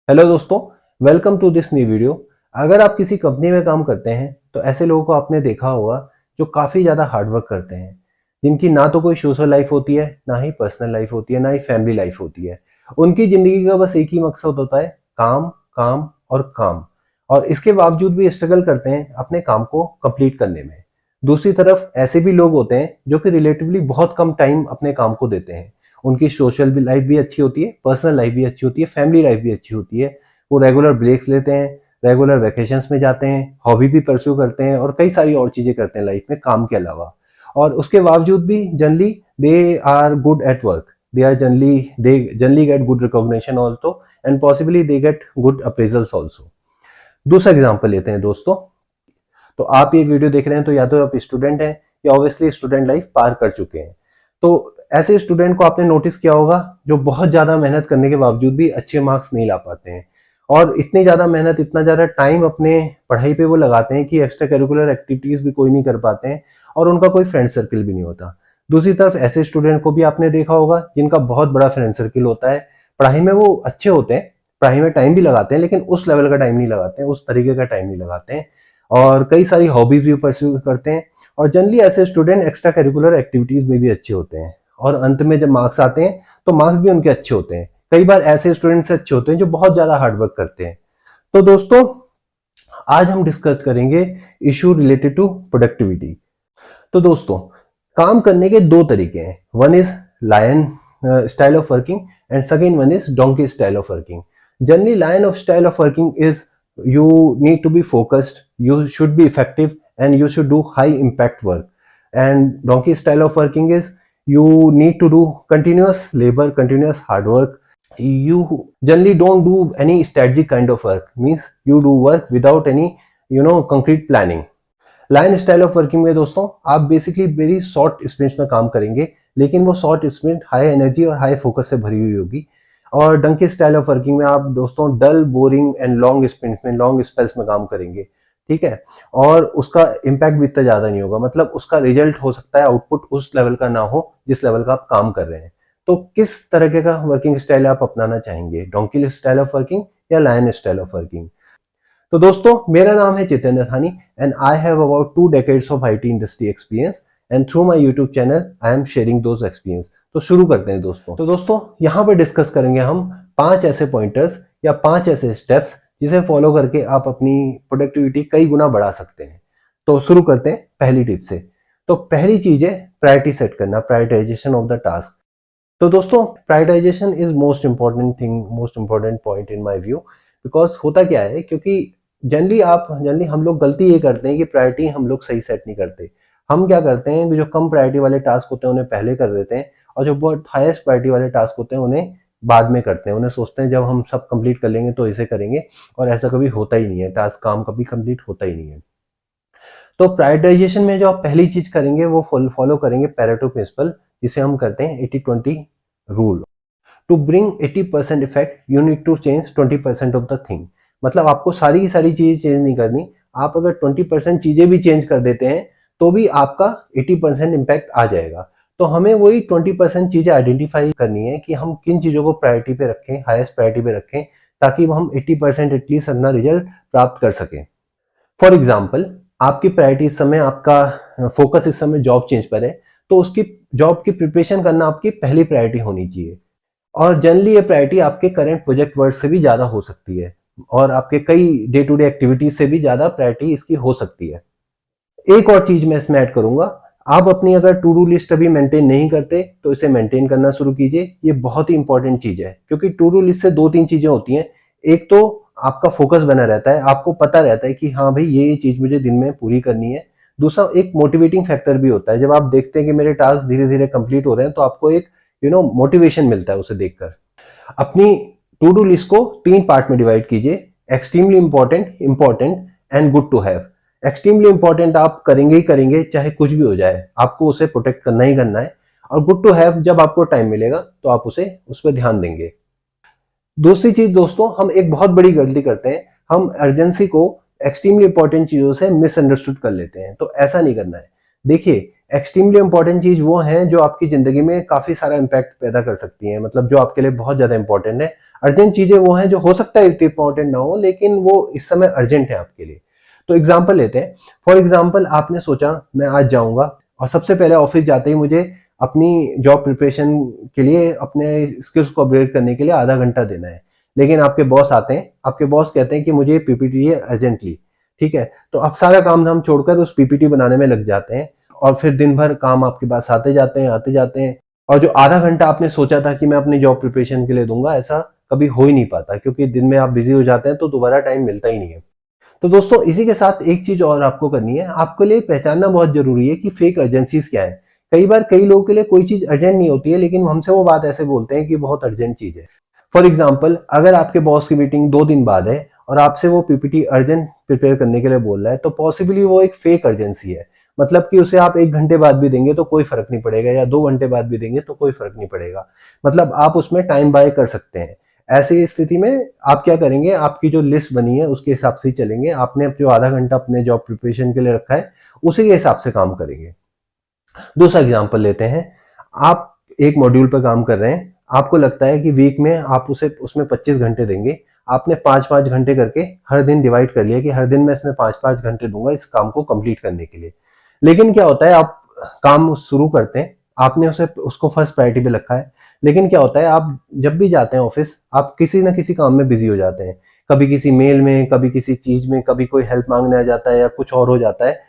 Hello दोस्तों, welcome to this new video. अगर आप किसी कंपनी में काम करते हैं तो ऐसे लोगों को आपने देखा होगा जो काफ़ी ज़्यादा हार्ड वर्क करते हैं, जिनकी ना तो कोई सोशल लाइफ होती है, ना ही पर्सनल लाइफ होती है, ना ही फैमिली लाइफ होती है। उनकी ज़िंदगी का बस एक ही मकसद होता है, काम, काम और काम। और इसके बावजूद भी स्ट्रगल करते हैं अपने काम को कंप्लीट करने में। दूसरी तरफ ऐसे भी लोग होते हैं जो कि रिलेटिवली बहुत कम टाइम अपने काम को देते हैं। उनकी सोशल भी लाइफ भी अच्छी होती है, पर्सनल लाइफ भी अच्छी होती है, फैमिली लाइफ भी अच्छी होती है। वो रेगुलर ब्रेक्स लेते हैं, रेगुलर वैकेशंस में जाते हैं, हॉबी भी परस्यू करते हैं और कई सारी और चीज़ें करते हैं लाइफ में काम के अलावा। और उसके बावजूद भी generally they are good at work. They generally get good recognition also and possibly they get good appraisals also. दूसरा एग्जाम्पल लेते हैं दोस्तों। तो आप ये वीडियो देख रहे हैं तो या तो आप स्टूडेंट हैं या ऑब्वियसली स्टूडेंट लाइफ पार कर चुके हैं। तो ऐसे स्टूडेंट को आपने नोटिस किया होगा जो बहुत ज्यादा मेहनत करने के बावजूद भी अच्छे मार्क्स नहीं ला पाते हैं। और इतनी ज्यादा मेहनत, इतना ज्यादा टाइम अपने पढ़ाई पे वो लगाते हैं कि एक्स्ट्रा करिकुलर एक्टिविटीज भी कोई नहीं कर पाते हैं और उनका कोई फ्रेंड सर्किल भी नहीं होता। दूसरी तरफ ऐसे स्टूडेंट को भी आपने देखा होगा जिनका बहुत बड़ा फ्रेंड सर्किल होता है। पढ़ाई में वो अच्छे होते हैं, पढ़ाई में टाइम भी लगाते हैं, लेकिन उस लेवल का टाइम नहीं लगाते हैं, उस तरीके का टाइम नहीं लगाते हैं। और कई सारी हॉबीज भी परस्यू करते हैं। और जनरली ऐसे स्टूडेंट एक्स्ट्रा करिकुलर एक्टिविटीज में भी अच्छे होते हैं। और अंत में जब मार्क्स आते हैं तो मार्क्स भी उनके अच्छे होते हैं। कई बार ऐसे स्टूडेंट से अच्छे होते हैं जो बहुत ज्यादा हार्डवर्क करते हैं। तो दोस्तों, आज हम डिस्कस करेंगे इशू रिलेटेड टू प्रोडक्टिविटी। तो दोस्तों, काम करने के दो तरीके हैं। One is lion style of working and second one is donkey style of working. Generally lion of style of working is you need to be focused, you should be effective, and you should do high impact work. And donkey style of working is you need to do continuous labor, continuous hard work. You generally don't do any strategic kind of work, means you do work without any concrete planning. Line style of working में दोस्तों आप basically very short sprints में काम करेंगे, लेकिन वो short sprint high energy और high focus से भरी हुई होगी। और डंकी स्टाइल ऑफ वर्किंग में आप दोस्तों डल, बोरिंग एंड लॉन्ग स्प्रिंट में, लॉन्ग स्पेल्स में काम करेंगे। ठीक है। और उसका इम्पैक्ट भी इतना ज्यादा नहीं होगा, मतलब उसका रिजल्ट हो सकता है आउटपुट उस लेवल का ना हो जिस लेवल का आप काम कर रहे हैं। तो किस तरह का वर्किंग स्टाइल आप अपनाना चाहेंगे, डोंकी स्टाइल ऑफ वर्किंग या लायन स्टाइल ऑफ वर्किंग? तो दोस्तों, मेरा नाम है जितेंद्र थानी and I have about 2 decades of IT industry experience and through my YouTube channel I am sharing those experience. तो शुरू करते हैं दोस्तों। तो दोस्तों, यहाँ पर डिस्कस करेंगे हम 5 ऐसे पॉइंटर्स या 5 ऐसे स्टेप्स जिसे फॉलो करके आप अपनी प्रोडक्टिविटी कई गुना बढ़ा सकते हैं। तो शुरू करते हैं पहली टिप से। तो पहली चीज है प्रायोरिटी सेट करना, प्रायोरिटाइजेशन ऑफ द टास्क। तो दोस्तों, prioritisation is most important thing, most important point in my view. Because होता क्या है, क्योंकि जनरली हम लोग गलती ये करते हैं कि प्रायोरिटी हम लोग सही सेट नहीं करते। हम क्या करते हैं कि जो कम प्रायोरिटी वाले टास्क होते हैं उन्हें पहले कर देते हैं, और जो बहुत हाईएस्ट प्रायोरिटी वाले टास्क होते हैं उन्हें बाद में करते हैं। उन्हें सोचते हैं जब हम सब कंप्लीट कर लेंगे तो इसे करेंगे, और ऐसा कभी होता ही नहीं है। टास्क, काम कभी कंप्लीट होता ही नहीं है। तो प्रायोरिटाइजेशन में जो आप पहली चीज करेंगे वो फॉलो करेंगे पेरेटो प्रिंसिपल, जिसे हम करते हैं 80-20 rule. To bring 80% effect you need to change 20% of the thing. मतलब आपको सारी की सारी चीजें चेंज नहीं करनी। आप अगर 20% चीजें भी चेंज कर देते हैं तो भी आपका 80% इम्पैक्ट आ जाएगा। तो हमें वही 20% चीजें आइडेंटिफाई करनी है कि हम किन चीजों को प्रायोरिटी पे रखें, हाईएस्ट प्रायोरिटी पे रखें, ताकि हम 80% एटलीस्ट अपना रिजल्ट प्राप्त कर सकें। फॉर एग्जाम्पल, आपकी प्रायोरिटी इस समय, आपका फोकस इस समय जॉब चेंज पर है, तो उसकी जॉब की प्रिपरेशन करना आपकी पहली प्रायोरिटी होनी चाहिए। और जनरली ये प्रायोरिटी आपके करंट प्रोजेक्ट वर्क से भी ज्यादा हो सकती है, और आपके कई डे टू डे एक्टिविटीज से भी ज्यादा प्रायोरिटी इसकी हो सकती है। एक और चीज मैं इसमें ऐड करूंगा, आप अपनी अगर टू डू लिस्ट अभी मेंटेन नहीं करते तो इसे मेंटेन करना शुरू कीजिए। ये बहुत ही इंपॉर्टेंट चीज है, क्योंकि टू डू लिस्ट से 2-3 चीजें होती हैं। एक तो आपका फोकस बना रहता है, आपको पता रहता है कि हाँ भाई ये चीज मुझे दिन में पूरी करनी है। दूसरा, एक मोटिवेटिंग फैक्टर भी होता है। जब आप देखते हैं कि मेरे टास्क धीरे धीरे कंप्लीट हो रहे हैं तो आपको एक मोटिवेशन मिलता है उसे देखकर। अपनी टू डू लिस्ट को 3 पार्ट में डिवाइड कीजिए, extremely important, important and good to have. Extremely important आप करेंगे ही करेंगे, चाहे कुछ भी हो जाए, आपको उसे प्रोटेक्ट करना ही करना है। और गुड टू हैव, जब आपको टाइम मिलेगा तो आप उस पर ध्यान देंगे। दूसरी चीज दोस्तों, हम एक बहुत बड़ी गलती करते हैं, हम अर्जेंसी को एक्सट्रीमली इंपॉर्टेंट चीजों से मिसअंडरस्टूड कर लेते हैं। तो ऐसा नहीं करना है। देखिए, एक्सट्रीमली इंपॉर्टेंट चीज वो है जो आपकी जिंदगी में काफी सारा इंपैक्ट पैदा कर सकती है, मतलब जो आपके लिए बहुत ज्यादा इंपॉर्टेंट है। अर्जेंट चीजें वो हैं जो हो सकता है इतनी इंपॉर्टेंट ना हो, लेकिन वो इस समय अर्जेंट है आपके लिए। तो एग्जाम्पल लेते हैं। फॉर एग्जाम्पल आपने सोचा मैं आज जाऊंगा और सबसे पहले ऑफिस जाते ही मुझे अपनी जॉब प्रिपरेशन के लिए, अपने स्किल्स को अपग्रेड करने के लिए आधा घंटा देना है। लेकिन आपके बॉस आते हैं, आपके बॉस कहते हैं कि मुझे पीपीटी है अर्जेंटली। ठीक है, तो आप सारा काम धाम छोड़कर उस पीपीटी बनाने में लग जाते हैं और फिर दिन भर काम आपके पास आते जाते हैं। और जो आधा घंटा आपने सोचा था कि मैं अपनी जॉब प्रिपरेशन के लिए दूंगा, ऐसा कभी हो ही नहीं पाता, क्योंकि दिन में आप बिजी हो जाते हैं तो दोबारा टाइम मिलता ही नहीं है। तो दोस्तों इसी के साथ एक चीज और आपको करनी है, आपके लिए पहचानना बहुत जरूरी है कि फेक अर्जेंसीज क्या है। कई बार कई लोगों के लिए कोई चीज अर्जेंट नहीं होती है, लेकिन हमसे वो बात ऐसे बोलते हैं कि बहुत अर्जेंट चीज है। फॉर एग्जाम्पल, अगर आपके बॉस की मीटिंग 2 दिन बाद है और आपसे वो पीपीटी अर्जेंट प्रिपेयर करने के लिए बोल रहा है, तो पॉसिबली वो एक फेक अर्जेंसी है। मतलब कि उसे आप 1 घंटे बाद भी देंगे तो कोई फर्क नहीं पड़ेगा, या 2 घंटे बाद भी देंगे तो कोई फर्क नहीं पड़ेगा। मतलब आप उसमें टाइम बाय कर सकते हैं। ऐसी स्थिति में आप क्या करेंगे, आपकी जो लिस्ट बनी है उसके हिसाब से ही चलेंगे। आपने जो आधा घंटा अपने जॉब प्रिपरेशन के लिए रखा है उसी के हिसाब से काम करेंगे। दूसरा एग्जांपल लेते हैं। आप एक मॉड्यूल पर काम कर रहे हैं, आपको लगता है कि वीक में आप उसे उसमें 25 घंटे देंगे। आपने 5-5 घंटे करके हर दिन डिवाइड कर लिया कि हर दिन मैं इसमें 5-5 घंटे दूंगा इस काम को कंप्लीट करने के लिए। लेकिन क्या होता है, आप काम शुरू करते हैं, आपने उसको फर्स्ट प्रायोरिटी पे रखा है, लेकिन क्या होता है, आप जब भी जाते हैं ऑफिस, आप किसी ना किसी काम में बिजी हो जाते हैं। कभी किसी मेल में, कभी किसी चीज में, कभी कोई हेल्प मांगने आ जाता है या कुछ और हो जाता है।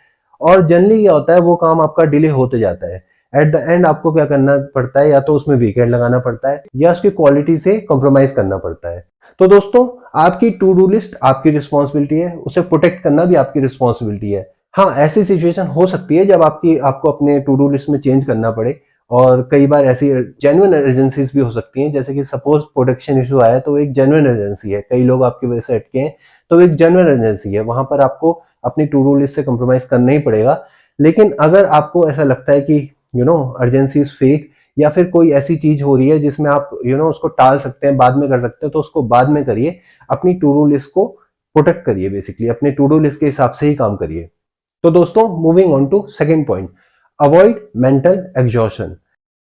और जनरली क्या होता है, वो काम आपका डिले होते जाता है। एट द एंड आपको क्या करना पड़ता है, या तो उसमें वीकेंड लगाना पड़ता है या उसकी क्वालिटी से कॉम्प्रोमाइज करना पड़ता है। तो दोस्तों, आपकी टू डू लिस्ट आपकी रिस्पॉन्सिबिलिटी है, उसे प्रोटेक्ट करना भी आपकी रिस्पॉन्सिबिलिटी है। हाँ, ऐसी सिचुएशन हो सकती है जब आपको अपने टू डू लिस्ट में चेंज करना पड़े, और कई बार ऐसी जेन्युइन एजेंसीज भी हो सकती हैं। जैसे कि सपोज प्रोडक्शन इशू आया तो एक जेन्युइन एजेंसी है, कई लोग आपकी वजह से अटके हैं, तो एक जेन्युइन एजेंसी है, वहां पर आपको अपनी टू डू लिस्ट से कॉम्प्रोमाइज करना ही पड़ेगा। लेकिन अगर आपको ऐसा लगता है कि अर्जेंसी इज फेक, या फिर कोई ऐसी चीज हो रही है जिसमें आप उसको टाल सकते हैं, बाद में कर सकते हैं, तो उसको बाद में करिए। अपनी टू डू लिस्ट को प्रोटेक्ट करिए, बेसिकली अपने टू डू लिस्ट के हिसाब से ही काम करिए। तो दोस्तों, moving on to second point, avoid mental exhaustion.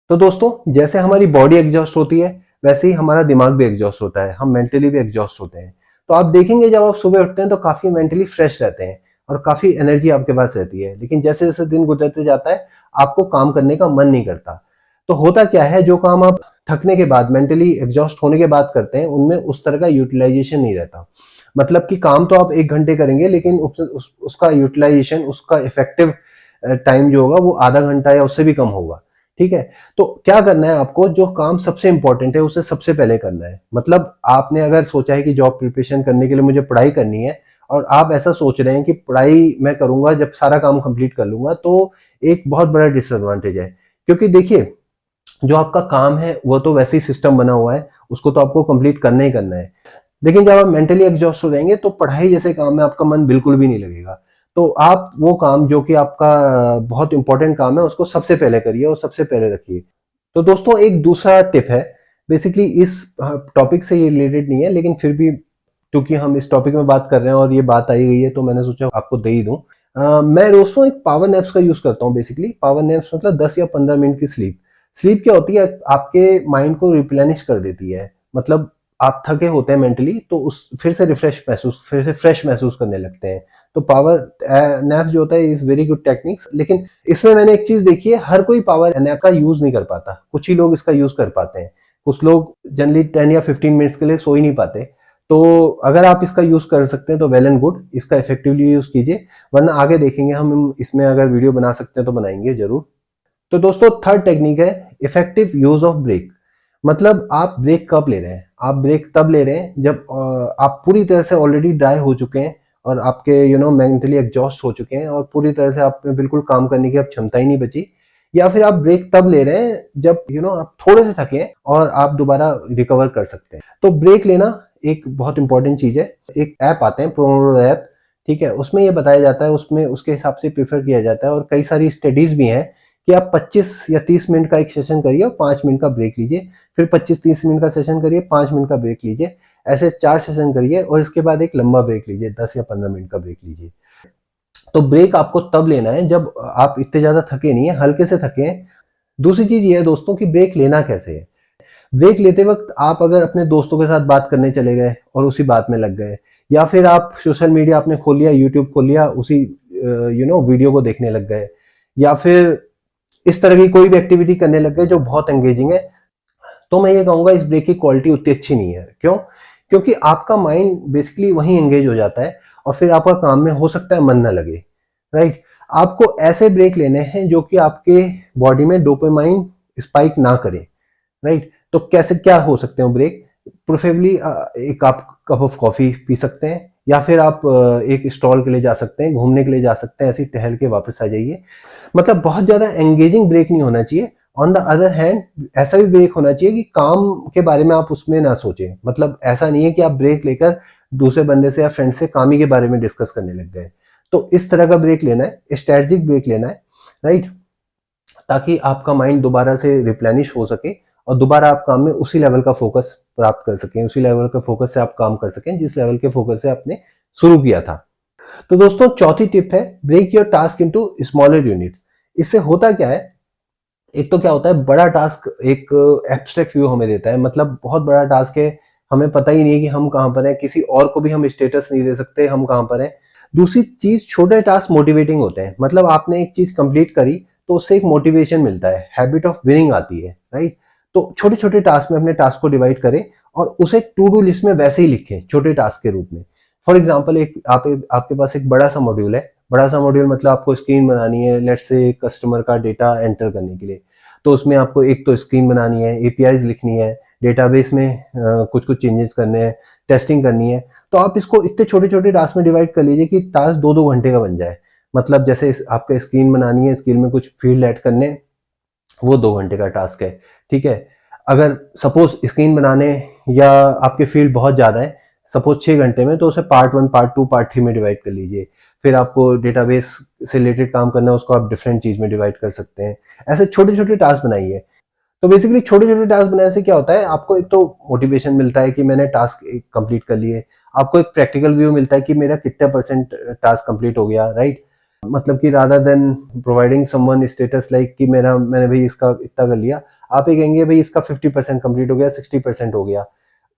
तो दोस्तों, जैसे हमारी बॉडी एग्जॉस्ट होती है, वैसे ही हमारा दिमाग भी एग्जॉस्ट होता है, हम मेंटली भी एग्जॉस्ट होते हैं। तो आप देखेंगे जब आप सुबह उठते हैं तो काफी मेंटली फ्रेश रहते हैं और काफी एनर्जी आपके पास रहती है, लेकिन जैसे जैसे दिन गुजरते जाता है आपको काम करने का मन नहीं करता। तो होता क्या है, जो काम आप थकने के बाद, मेंटली एग्जॉस्ट होने के बाद करते हैं, उनमें उस तरह का यूटिलाइजेशन नहीं रहता। मतलब कि काम तो आप 1 घंटे करेंगे, लेकिन उसका यूटिलाइजेशन, उसका इफेक्टिव टाइम जो होगा वो आधा घंटा या उससे भी कम होगा। ठीक है, तो क्या करना है आपको, जो काम सबसे इंपॉर्टेंट है उसे सबसे पहले करना है। मतलब आपने अगर सोचा है कि जॉब प्रिपरेशन करने के लिए मुझे पढ़ाई करनी है, और आप ऐसा सोच रहे हैं कि पढ़ाई मैं करूंगा जब सारा काम कंप्लीट कर लूंगा, तो एक बहुत बड़ा डिसएडवांटेज है। क्योंकि देखिए, जो आपका काम है वो तो वैसे ही सिस्टम बना हुआ है, उसको तो आपको कंप्लीट करना ही करना है। लेकिन जब आप मेंटली एग्जॉस्ट हो जाएंगे तो पढ़ाई जैसे काम में आपका मन बिल्कुल भी नहीं लगेगा। तो आप वो काम जो कि आपका बहुत इंपॉर्टेंट काम है उसको सबसे पहले करिए और सबसे पहले रखिए। तो दोस्तों, एक दूसरा टिप है, बेसिकली इस टॉपिक से ये रिलेटेड नहीं है, लेकिन फिर भी क्योंकि हम इस टॉपिक में बात कर रहे हैं और ये बात आई गई है, तो मैंने सोचा आपको दे ही दूं। मैं दोस्तों एक पावर नैप्स का यूज करता हूँ। बेसिकली पावर नैप्स मतलब 10 या 15 मिनट की स्लीप। स्लीप क्या होती है, आपके माइंड को रिप्लेनिश कर देती है। मतलब आप थके होते हैं मेंटली, तो उस फिर से फ्रेश महसूस करने लगते हैं। तो पावर नैप जो होता है इज वेरी गुड टेक्निक्स। लेकिन इसमें मैंने एक चीज देखी है, हर कोई पावर नैप का यूज नहीं कर पाता, कुछ ही लोग इसका यूज कर पाते हैं। कुछ लोग जनरली 10 या 15 मिनट्स के लिए सो ही नहीं पाते। तो अगर आप इसका यूज कर सकते हैं तो वेल एंड गुड, इसका इफेक्टिवली यूज कीजिए, वरना आगे देखेंगे हम इसमें अगर वीडियो बना सकते हैं तो बनाएंगे जरूर। तो दोस्तों, थर्ड टेक्निक है इफेक्टिव यूज ऑफ ब्रेक। मतलब आप ब्रेक कब ले रहे हैं, आप ब्रेक तब ले रहे हैं जब आप पूरी तरह से ऑलरेडी ड्राई हो चुके हैं और आपके मेंटली एग्जॉस्ट हो चुके हैं और पूरी तरह से आप में बिल्कुल काम करने की अब क्षमता ही नहीं बची। या फिर आप ब्रेक तब ले रहे हैं जब आप थोड़े से थके हैं और आप दोबारा रिकवर कर सकते हैं। तो ब्रेक लेना एक बहुत इंपॉर्टेंट चीज है। एक ऐप आते हैं, प्रोमोडोरो ऐप, ठीक है, उसमें ये बताया जाता है, उसमें उसके हिसाब से प्रीफर किया जाता है, और कई सारी स्टडीज भी हैं कि आप 25 या 30 मिनट का एक सेशन करिए और 5 मिनट का ब्रेक लीजिए, फिर 25-30 मिनट का सेशन करिए, 5 मिनट का ब्रेक लीजिए, ऐसे 4 सेशन करिए और इसके बाद एक लंबा ब्रेक लीजिए, 10 या 15 मिनट का ब्रेक लीजिए। तो ब्रेक आपको तब लेना है जब आप इतने ज्यादा थके नहीं है, हल्के से थके हैं। दूसरी चीज ये है दोस्तों कि ब्रेक लेना कैसे है। ब्रेक लेते वक्त आप अगर अपने दोस्तों के साथ बात करने चले गए और उसी बात में लग गए, या फिर आप सोशल मीडिया आपने खोल लिया, यूट्यूब खोल लिया, उसी वीडियो को देखने लग गए, या फिर इस तरह की कोई भी एक्टिविटी करने लग गए जो बहुत एंगेजिंग है, तो मैं ये कहूंगा इस ब्रेक की क्वालिटी उतनी अच्छी नहीं है। क्यों? क्योंकि आपका माइंड बेसिकली वहीं एंगेज हो जाता है और फिर आपका काम में हो सकता है मन ना लगे, राइट? आपको ऐसे ब्रेक लेने हैं जो कि आपके बॉडी में डोपामाइन स्पाइक ना करे, राइट? तो कैसे क्या हो सकते हैं ब्रेक? प्रेफरेबली एक आप कप ऑफ कॉफी पी सकते हैं, या फिर आप एक स्टॉल के लिए जा सकते हैं, घूमने के लिए जा सकते हैं, ऐसे टहल के वापस आ जाइए। मतलब बहुत ज्यादा एंगेजिंग ब्रेक नहीं होना चाहिए। ऑन द अदर हैंड ऐसा भी ब्रेक होना चाहिए कि काम के बारे में आप उसमें ना सोचें। मतलब ऐसा नहीं है कि आप ब्रेक लेकर दूसरे बंदे से या फ्रेंड से काम ही के बारे में डिस्कस करने लग गए। तो इस तरह का ब्रेक लेना है, स्ट्रेटजिक ब्रेक लेना है, राइट? ताकि आपका माइंड दोबारा से रिप्लेनिश हो सके और दोबारा आप काम में उसी लेवल का फोकस प्राप्त कर सकें, उसी लेवल का फोकस से आप काम कर सकें जिस लेवल के फोकस से आपने शुरू किया था। तो दोस्तों चौथी टिप है break your task into smaller units. इससे होता क्या है, एक तो क्या होता है, बड़ा टास्क एक एब्स्ट्रैक्ट व्यू हमें देता है। मतलब बहुत बड़ा टास्क है, हमें पता ही नहीं है कि हम कहां पर हैं, किसी और को भी हम स्टेटस नहीं दे सकते हम कहां पर हैं। दूसरी चीज, छोटे टास्क मोटिवेटिंग होते हैं। मतलब आपने एक चीज कंप्लीट करी तो उससे एक मोटिवेशन मिलता है, हैबिट ऑफ विनिंग आती है, राइट? तो छोटे छोटे टास्क में अपने टास्क को डिवाइड करें और उसे टू डू लिस्ट में वैसे ही लिखें, छोटे टास्क के रूप में। फॉर एग्जाम्पल, एक आपके पास एक बड़ा सा मॉड्यूल है। बड़ा सा मॉड्यूल मतलब आपको स्क्रीन बनानी है, लेट्स से कस्टमर का डेटा एंटर करने के लिए। तो उसमें आपको एक तो स्क्रीन बनानी है, एपीआईज लिखनी है, डेटाबेस में कुछ कुछ चेंजेस करने हैं, टेस्टिंग करनी है। तो आप इसको इतने छोटे छोटे टास्क में डिवाइड कर लीजिए कि टास्क 2-2 घंटे का बन जाए। मतलब जैसे आपका स्क्रीन बनानी है, स्क्रीन में कुछ फील्ड ऐड करने, वो 2 घंटे का टास्क है, ठीक है? अगर सपोज स्क्रीन बनाने या आपके फील्ड बहुत ज्यादा है, सपोज 6 घंटे में, तो उसे पार्ट 1, पार्ट 2, पार्ट 3 में डिवाइड कर लीजिए। फिर आपको डेटाबेस से रिलेटेड काम करना है, उसको आप डिफरेंट चीज में डिवाइड कर सकते हैं। ऐसे छोटे छोटे टास्क बनाइए। तो बेसिकली छोटे छोटे टास्क बनाने से क्या होता है, आपको एक तो मोटिवेशन मिलता है कि मैंने टास्क कंप्लीट कर लिए, आपको एक प्रैक्टिकल व्यू मिलता है कि मेरा कितना परसेंट टास्क कंप्लीट हो गया, राइट? मतलब कि rather than providing someone status like कि मैंने भाई इसका इतना कर लिया, आप ये कहेंगे भाई इसका 50% कंप्लीट हो गया, 60% हो गया।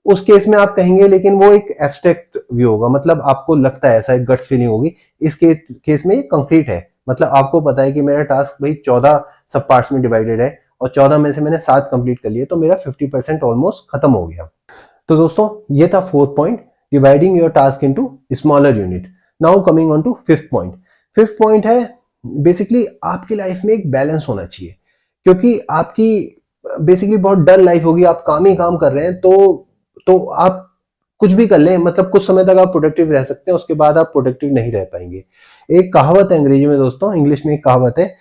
उस केस में आप कहेंगे, लेकिन वो एक एब्स्ट्रैक्ट व्यू होगा। मतलब आपको लगता है, ऐसा एक गट्स फीलिंग होगी। इस केस में ये कंक्रीट है। मतलब आपको पता है कि मेरा टास्क भाई 14 सब पार्ट्स में डिवाइडेड है और 14 में से मैंने 7 कंप्लीट कर लिए, तो मेरा 50% ऑलमोस्ट खत्म हो गया। तो दोस्तों ये था fourth point, dividing your task into smaller unit. Now coming on to fifth point. Fifth point है बेसिकली आपकी लाइफ में एक बैलेंस होना चाहिए। क्योंकि आपकी बेसिकली बहुत डल लाइफ होगी, आप काम ही काम कर रहे हैं, तो आप कुछ भी कर लें, मतलब कुछ समय तक आप प्रोडक्टिव रह सकते हैं, उसके बाद आप प्रोडक्टिव नहीं रह पाएंगे। एक कहावत है अंग्रेजी में दोस्तों, इंग्लिश में एक कहावत है,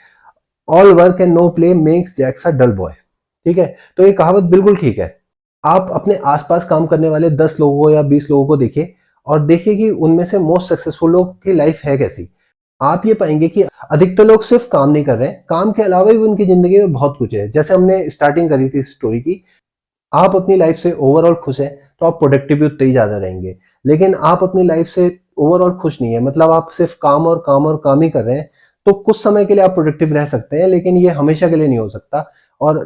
all work and no play makes Jack's a dull boy. ठीक है? तो ये कहावत बिल्कुल ठीक है। आप अपने आसपास काम करने वाले 10 लोगों को या 20 लोगों को देखिए और देखिए कि उनमें से मोस्ट सक्सेसफुल लोग की लाइफ है कैसी। आप ये पाएंगे कि अधिकतर लोग सिर्फ काम नहीं कर रहे हैं, काम के अलावा भी उनकी जिंदगी में बहुत कुछ है। जैसे हमने स्टार्टिंग करी थी इस स्टोरी की, आप अपनी लाइफ से ओवरऑल खुश हैं तो आप प्रोडक्टिव भी उतने ही ज्यादा रहेंगे। लेकिन आप अपनी लाइफ से ओवरऑल खुश नहीं है, मतलब आप सिर्फ काम और काम और काम ही कर रहे हैं, तो कुछ समय के लिए आप प्रोडक्टिव रह सकते हैं, लेकिन ये हमेशा के लिए नहीं हो सकता। और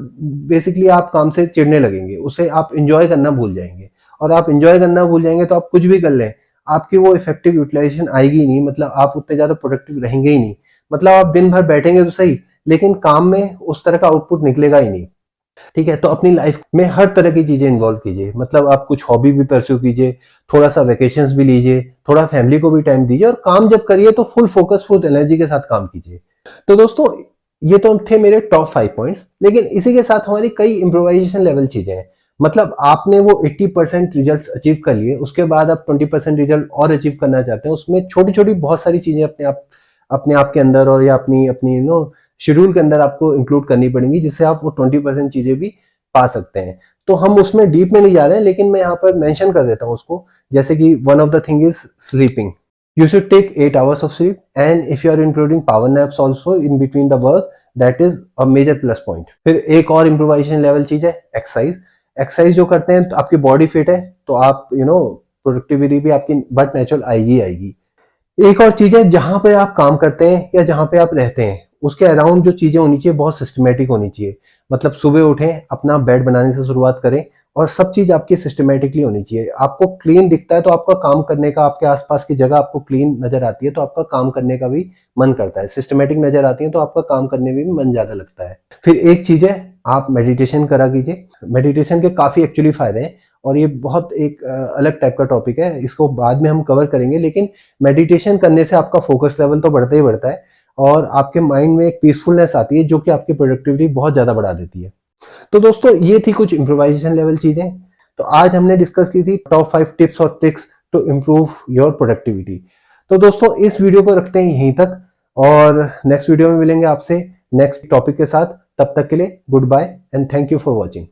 बेसिकली आप काम से चिढ़ने लगेंगे, उसे आप इंजॉय करना भूल जाएंगे। और आप इंजॉय करना भूल जाएंगे तो आप कुछ भी कर लें, आपकी वो इफेक्टिव यूटिलाइजेशन आएगी ही नहीं। मतलब आप उतने ज्यादा प्रोडक्टिव रहेंगे ही नहीं। मतलब आप दिन भर बैठेंगे तो सही, लेकिन काम में उस तरह का आउटपुट निकलेगा ही नहीं। ठीक है? तो अपनी लाइफ में हर तरह की चीजें इन्वॉल्व कीजिए। मतलब आप कुछ हॉबी भी परस्यू कीजिए, थोड़ा सा वेकेशंस भी लीजिए, थोड़ा फैमिली को भी टाइम दीजिए, और काम जब करिए तो फुल फोकस फुल एनर्जी के साथ काम कीजिए। तो दोस्तों ये तो थे मेरे टॉप 5 पॉइंट्स, लेकिन इसी के साथ हमारी कई इम्प्रोवाइजेशन लेवल चीजें हैं। मतलब आपने वो 80% रिजल्ट अचीव कर लिए, उसके बाद आप 20% रिजल्ट और अचीव करना चाहते हैं। उसमें छोटी छोटी बहुत सारी चीजें अपने आप के अंदर और या अपनी अपनी शेड्यूल के अंदर आपको इंक्लूड करनी पड़ेंगी, जिससे आप वो 20% चीजें भी पा सकते हैं। तो हम उसमें डीप में नहीं जा रहे हैं, लेकिन मैं यहाँ पर मेंशन कर देता हूँ उसको। जैसे कि one of the thing is sleeping. You should take 8 hours of sleep, and if you are including power naps also in between the work, that is a major plus point. फिर एक और improvisation level चीज है exercise. Exercise जो करते हैं तो आपकी बॉडी फिट है, तो आप प्रोडक्टिविटी भी आपकी बट नेचुरल आएगी आएगी। एक और चीज है, जहां पे आप काम करते हैं या जहां पे आप रहते हैं उसके अराउंड जो चीजें होनी चाहिए बहुत सिस्टमेटिक होनी चाहिए। मतलब सुबह उठें, अपना बेड बनाने से शुरुआत करें और सब चीज आपकी सिस्टमेटिकली होनी चाहिए। आपको क्लीन दिखता है तो आपका काम करने का, आपके आसपास की जगह आपको क्लीन नजर आती है तो आपका काम करने का भी मन करता है। सिस्टमेटिक नजर आती है तो आपका काम करने में भी मन ज्यादा लगता है। फिर एक चीज है, आप मेडिटेशन करा कीजिए। मेडिटेशन के काफी एक्चुअली फायदे हैं और ये बहुत एक अलग टाइप का टॉपिक है, इसको बाद में हम कवर करेंगे। लेकिन मेडिटेशन करने से आपका फोकस लेवल तो बढ़ता ही बढ़ता है और आपके माइंड में एक पीसफुलनेस आती है जो कि आपकी प्रोडक्टिविटी बहुत ज्यादा बढ़ा देती है। तो दोस्तों ये थी कुछ इम्प्रोवाइजेशन लेवल चीजें। तो आज हमने डिस्कस की थी टॉप 5 टिप्स और tricks to improve your productivity. तो दोस्तों इस वीडियो को रखते हैं यहीं तक और नेक्स्ट वीडियो में मिलेंगे आपसे नेक्स्ट टॉपिक के साथ। तब तक के लिए goodbye and thank you for watching.